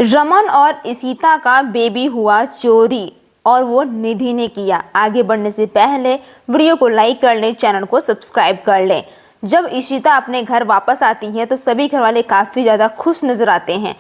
रमन और इशिता का बेबी हुआ चोरी और वो निधि ने किया। आगे बढ़ने से पहले वीडियो को लाइक कर लें, चैनल को सब्सक्राइब कर लें। जब इशिता अपने घर वापस आती है तो सभी घर वाले काफ़ी ज़्यादा खुश नजर आते हैं।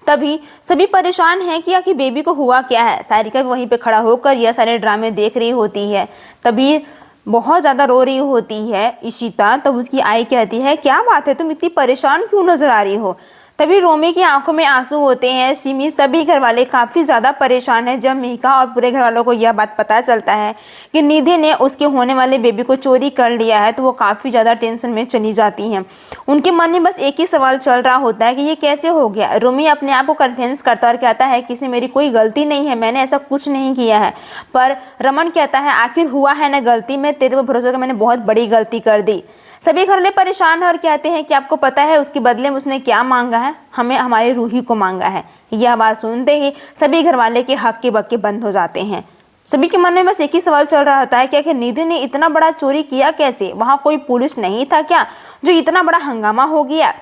तभी सभी परेशान हैं कि आखिर बेबी को हुआ क्या है। सारिका भी वहीं पे खड़ा होकर यह सारे ड्रामे देख रही होती है। तभी बहुत ज़्यादा रो रही होती है इशिता। तब उसकी आई कहती है, क्या बात है, तुम इतनी परेशान क्यों नजर आ रही हो। तभी रोमी की आंखों में आंसू होते हैं। सिमी सभी घर वाले काफ़ी ज़्यादा परेशान हैं। जब मिका और पूरे घर वालों को यह बात पता चलता है कि निधि ने उसके होने वाले बेबी को चोरी कर लिया है तो वो काफ़ी ज़्यादा टेंशन में चली जाती हैं। उनके मन में बस एक ही सवाल चल रहा होता है कि ये कैसे हो गया। रोमी अपने आप को कन्विंस करता है और कहता है कि इसमें मेरी कोई गलती नहीं है, मैंने ऐसा कुछ नहीं किया है। पर रमन कहता है, आखिर हुआ है ना गलती, मैं तेरे पर भरोसा कर मैंने बहुत बड़ी गलती कर दी। सभी घरवाले परेशान है और कहते हैं कि आपको पता है उसके बदले में उसने क्या मांगा है, हमें हमारी रूही को मांगा है। यह बात सुनते ही सभी घरवाले के हक्के बक्के बंद हो जाते हैं। सभी के मन में बस एक ही सवाल चल रहा होता है कि आखिर निधि ने इतना बड़ा चोरी किया कैसे। वहां कोई पुलिस नहीं था क्या जो इतना बड़ा हंगामा हो गया।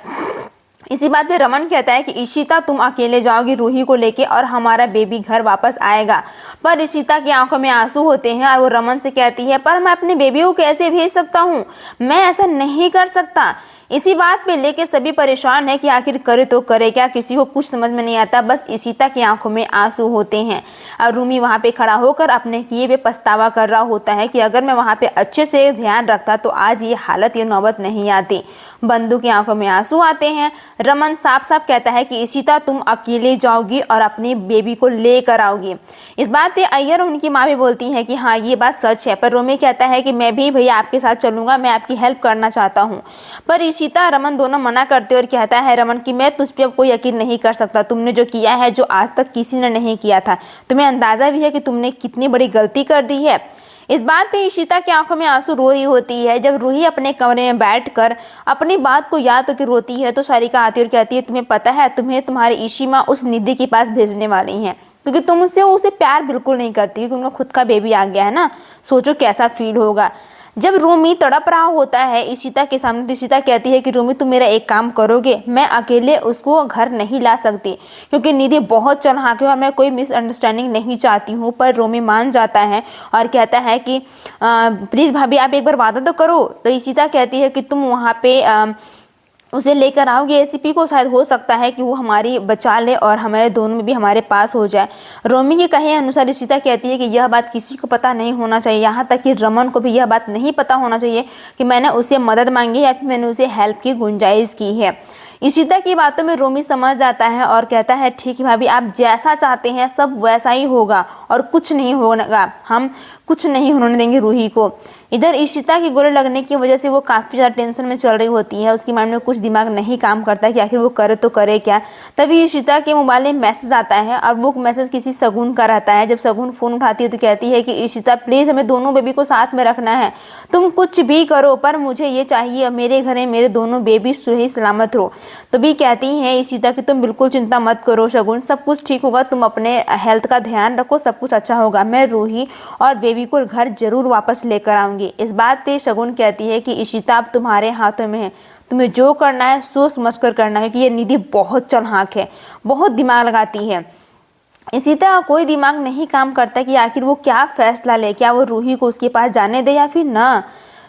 इसी बात पे रमन कहता है कि इशिता तुम अकेले जाओगी रूही को लेके और हमारा बेबी घर वापस आएगा। पर इशिता की आंखों में आंसू होते हैं और वो रमन से कहती है, पर मैं अपने बेबी को कैसे भेज सकता हूँ, मैं ऐसा नहीं कर सकता। इसी बात पे लेके सभी परेशान है कि आखिर करे तो करे क्या, किसी को कुछ समझ में नहीं आता। बस इशिता की आंखों में आंसू होते हैं और रूमी वहाँ पे खड़ा होकर अपने किए पे पछतावा कर रहा होता है कि अगर मैं वहाँ पे अच्छे से ध्यान रखता तो आज ये हालत, ये नौबत नहीं आती। बंधु की आंखों में आंसू आते हैं। रमन साफ साफ कहता है कि इशिता तुम अकेले जाओगी और अपनी बेबी को लेकर आओगी। इस बात पे अय्यर और उनकी माँ भी बोलती है कि हाँ ये बात सच है। पर रोमी कहता है कि मैं भी भैया आपके साथ चलूंगा, मैं आपकी हेल्प करना चाहता हूँ। पर इशिता रमन दोनों मना करते और कहता है रमन कि मैं तुझ पे अब कोई यकीन नहीं कर सकता। तुमने जो किया है जो आज तक किसी ने नहीं किया था, तुम्हें अंदाजा भी है कि तुमने कितनी बड़ी गलती कर दी है। इस बात पे इशिता की आंखों में आंसू रो रही होती है। जब रूही अपने कमरे में बैठकर अपनी बात को याद करके रोती है तो सारिका आती और कहती है, तुम्हें पता है तुम्हें तुम्हारी इशी माँ उस निधि के पास भेजने वाली हैं क्योंकि तुम उससे उसे प्यार बिल्कुल नहीं करती, क्योंकि उनका खुद का बेबी आ गया है ना। सोचो कैसा फील होगा। जब रूमी तड़प रहा होता है इशिता के सामने तो इशिता कहती है कि रूमी तुम मेरा एक काम करोगे, मैं अकेले उसको घर नहीं ला सकती क्योंकि निधि बहुत चालाक है और मैं कोई मिसअंडरस्टैंडिंग नहीं चाहती हूँ। पर रूमी मान जाता है और कहता है कि प्लीज़ भाभी आप एक बार वादा तो करो। तो इशिता कहती है कि तुम वहाँ पे उसे लेकर आओगे एसीपी को, शायद हो सकता है कि वो हमारी बचा ले और हमारे दोनों में भी हमारे पास हो जाए। रोमी के कहे अनुसार इशिता कहती है कि यह बात किसी को पता नहीं होना चाहिए, यहाँ तक कि रमन को भी यह बात नहीं पता होना चाहिए कि मैंने उसे मदद मांगी है या फिर मैंने उसे हेल्प की गुंजाइश की है। इशिता की बातों में रोमी समझ जाता है और कहता है, ठीक है भाभी, आप जैसा चाहते हैं सब वैसा ही होगा और कुछ नहीं होगा, हम कुछ नहीं होने देंगे रूही को। इधर इशिता की गोली लगने की वजह से वो काफ़ी ज़्यादा टेंशन में चल रही होती है। उसकी माइंड में कुछ दिमाग नहीं काम करता कि आखिर वो करे तो करे क्या। तभी इशिता के मोबाइल में मैसेज आता है और वो मैसेज किसी शगुन का रहता है। जब शगुन फ़ोन उठाती है तो कहती है कि इशिता प्लीज़ हमें दोनों बेबी को साथ में रखना है, तुम कुछ भी करो पर मुझे ये चाहिए, मेरे घर में मेरे दोनों बेबी सही सलामत हो। तो भी कहती हैं इशिता कि तुम बिल्कुल चिंता मत करो शगुन, सब कुछ ठीक होगा, तुम अपने हेल्थ का ध्यान रखो, सब कुछ अच्छा होगा, मैं रूही और बेबी को घर जरूर वापस लेकर आऊँगी। इस बात पे शगुन कहती है कि इशिता अब तुम्हारे हाथों में है, तुम्हें जो करना है सोच समझ कर करना है कि ये निधि बहुत चालाक है, बहुत दिमाग लगाती है। इशिता का कोई दिमाग नहीं काम करता कि आखिर वो क्या फैसला ले, क्या वो रूही को उसके पास जाने दे या फिर ना।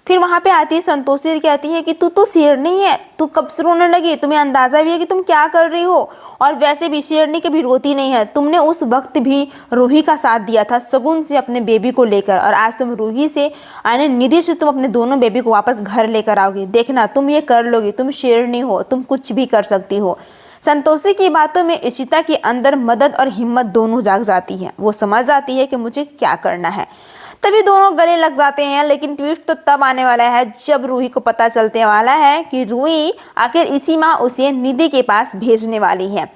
फिर वहाँ पे आती है संतोषी और कहती है कि तू तो शेरनी है, तू कब से रोने लगी, तुम्हें अंदाजा भी है कि तुम क्या कर रही हो, और वैसे भी शेरनी कभी रोती नहीं है, तुमने उस वक्त भी रूही का साथ दिया था शगुन से अपने बेबी को लेकर और आज तुम रूही से यानी निधि से तुम अपने दोनों बेबी को वापस घर लेकर आओगी, देखना तुम ये कर लोगी, तुम शेरनी हो, तुम कुछ भी कर सकती हो। संतोषी की बातों में इशिता के अंदर मदद और हिम्मत दोनों जाग जाती है। वो समझ जाती है कि मुझे क्या करना है। तभी दोनों गले लग जाते हैं। लेकिन ट्विस्ट तो तब आने वाला है जब रूही को पता चलते वाला है कि रूही आखिर इसी माह उसे निधि के पास भेजने वाली है।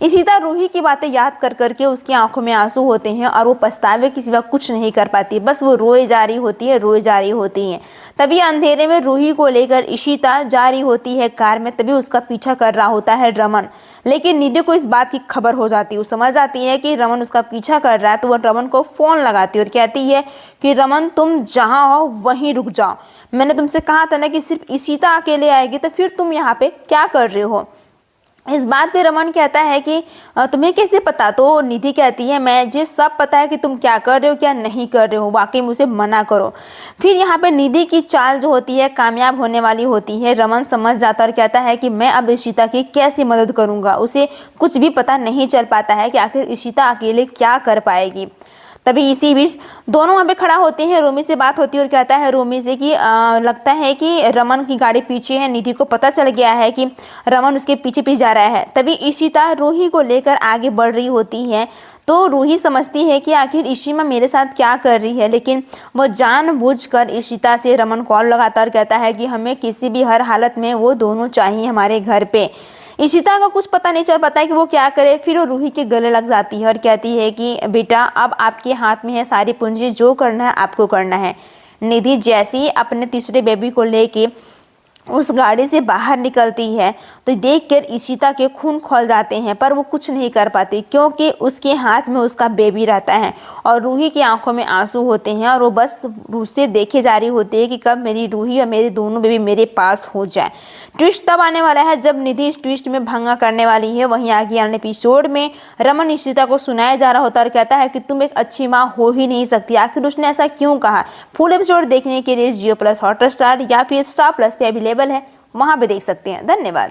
इशिता रूही की बातें याद कर करके उसकी आंखों में आंसू होते हैं और वो पछतावे के सिवा कुछ नहीं कर पाती, बस वो रोए जा रही होती है, रोए जा रही होती है। तभी अंधेरे में रूही को लेकर इशिता जा रही होती है कार में। तभी उसका पीछा कर रहा होता है रमन। लेकिन निधि को इस बात की खबर हो जाती है, वो समझ जाती है कि रमन उसका पीछा कर रहा है। तो वह रमन को फ़ोन लगाती है और कहती है कि रमन तुम जहाँ हो वहीं रुक जाओ, मैंने तुमसे कहा था ना कि सिर्फ इशिता अकेले आएगी, तो फिर तुम यहाँ पे क्या कर रहे हो। इस बात पे रमन कहता है कि तुम्हें कैसे पता। तो निधि कहती है मुझे सब पता है कि तुम क्या कर रहे हो क्या नहीं कर रहे हो, वाकई मुझे मना करो। फिर यहाँ पे निधि की चाल जो होती है कामयाब होने वाली होती है। रमन समझ जाता है और कहता है कि मैं अब इशिता की कैसे मदद करूँगा। उसे कुछ भी पता नहीं चल पाता है कि आखिर इशिता अकेले क्या कर पाएगी। तभी इसी बीच दोनों वहाँ पे खड़ा होते हैं, रोमी से बात होती है और कहता है रोमी से कि लगता है कि रमन की गाड़ी पीछे है। निधि को पता चल गया है कि रमन उसके पीछे पीछे जा रहा है। तभी इशिता रूही को लेकर आगे बढ़ रही होती है। तो रूही समझती है कि आखिर इशिमा मेरे साथ क्या कर रही है, लेकिन वो जानबूझकर इशिता से रमन कॉल लगाता और कहता है कि हमें किसी भी हर हालत में वो दोनों चाहिए हमारे घर पे। इशिता का कुछ पता नहीं चल पाता है कि वो क्या करे। फिर वो रूही के गले लग जाती है और कहती है कि बेटा अब आपके हाथ में है सारी पूंजी, जो करना है आपको करना है। निधि जैसे ही अपने तीसरे बेबी को लेके उस गाड़ी से बाहर निकलती है तो देखकर इशिता के खून खौल जाते हैं, पर वो कुछ नहीं कर पाती क्योंकि उसके हाथ में उसका बेबी रहता है और रूही की आंखों में आंसू होते हैं और वो बस उससे देखे जा रही होती है कि कब मेरी रूही और मेरे दोनों बेबी मेरे पास हो जाए। ट्विस्ट तब आने वाला है जब निधि इस ट्विस्ट में भंगा करने वाली है। वहीं आगे आने एपिसोड में रमन इशिता को सुनाया जा रहा होता है और कहता है कि तुम एक अच्छी माँ हो ही नहीं सकती। आखिर उसने ऐसा क्यों कहा। फुल एपिसोड देखने के लिए जियो प्लस हॉटस्टार या फिर स्टार प्लस पे अवेलेबल है, वहां पे देख सकते हैं। धन्यवाद।